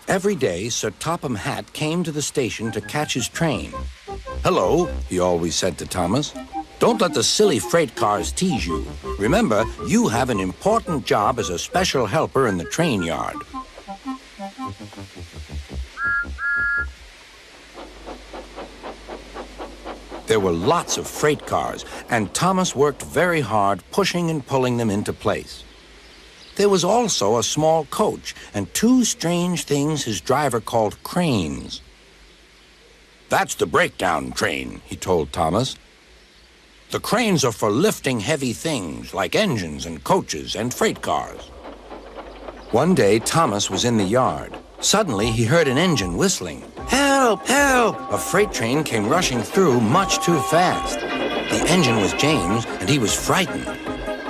Every day, Sir Topham Hatt came to the station to catch his train. "Hello," he always said to Thomas. "Don't let the silly freight cars tease you. Remember, you have an important job as a special helper in the train yard." There were lots of freight cars, and Thomas worked very hard pushing and pulling them into place. There was also a small coach and two strange things his driver called cranes. "That's the breakdown train," he told Thomas. "The cranes are for lifting heavy things like engines and coaches and freight cars." One day, Thomas was in the yard. Suddenly, he heard an engine whistling. "Help! Help!" A freight train came rushing through much too fast. The engine was James, and he was frightened.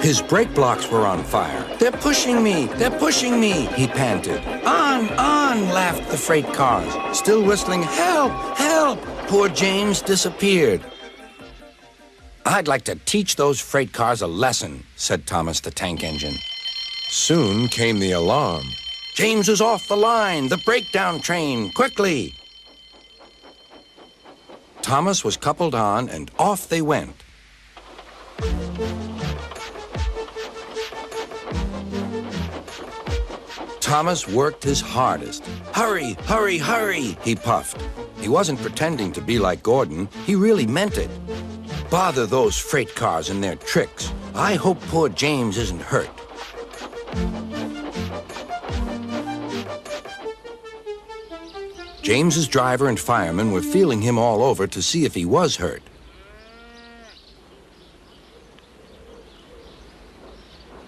His brake blocks were on fire. "They're pushing me! They're pushing me!" he panted. "On! On!" laughed the freight cars, still whistling, "Help! Help!" Poor James disappeared. "I'd like to teach those freight cars a lesson," said Thomas the tank engine. Soon came the alarm. "James is off the line! The breakdown train! Quickly!" Thomas was coupled on, and off they went. Thomas worked his hardest. "Hurry, hurry, hurry," he puffed. He wasn't pretending to be like Gordon. He really meant it. "Bother those freight cars and their tricks. I hope poor James isn't hurt." James's driver and firemen were feeling him all over to see if he was hurt.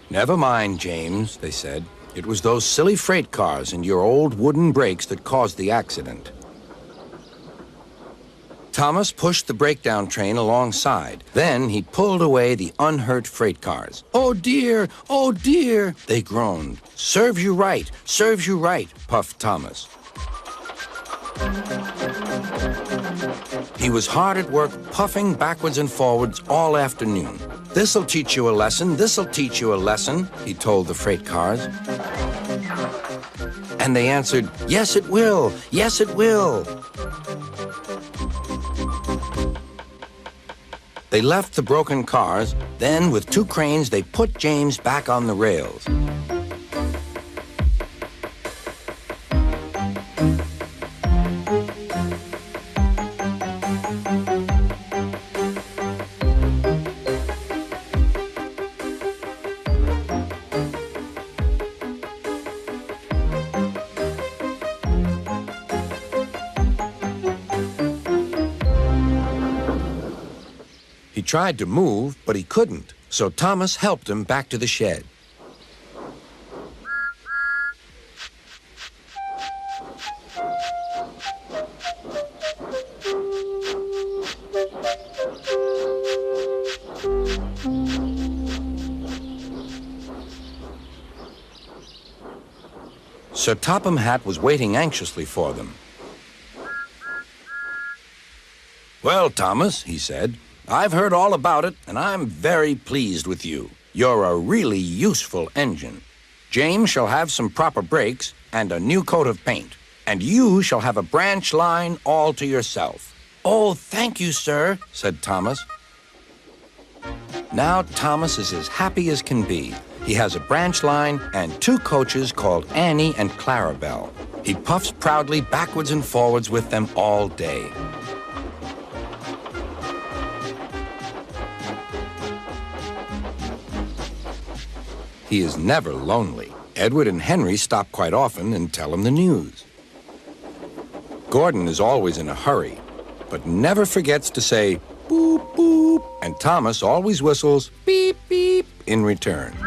"Never mind, James," they said. "It was those silly freight cars and your old wooden brakes that caused the accident." Thomas pushed the breakdown train alongside. Then he pulled away the unhurt freight cars. "Oh dear, oh dear," they groaned. "Serves you right, serves you right," puffed Thomas. He was hard at work, puffing backwards and forwards all afternoon. "This'll teach you a lesson, this'll teach you a lesson," he told the freight cars. And they answered, "Yes, it will, yes, it will." They left the broken cars. Then, with two cranes, they put James back on the rails. He tried to move, but he couldn't, so Thomas helped him back to the shed. Sir Topham Hatt was waiting anxiously for them. "Well, Thomas," he said, "I've heard all about it, and I'm very pleased with you. You're a really useful engine. James shall have some proper brakes and a new coat of paint, and you shall have a branch line all to yourself." "Oh, thank you, sir," said Thomas. Now Thomas is as happy as can be. He has a branch line and two coaches called Annie and Clarabelle. He puffs proudly backwards and forwards with them all day. He is never lonely. Edward and Henry stop quite often and tell him the news. Gordon is always in a hurry, but never forgets to say, "Boop, boop," and Thomas always whistles, "Beep, beep," in return.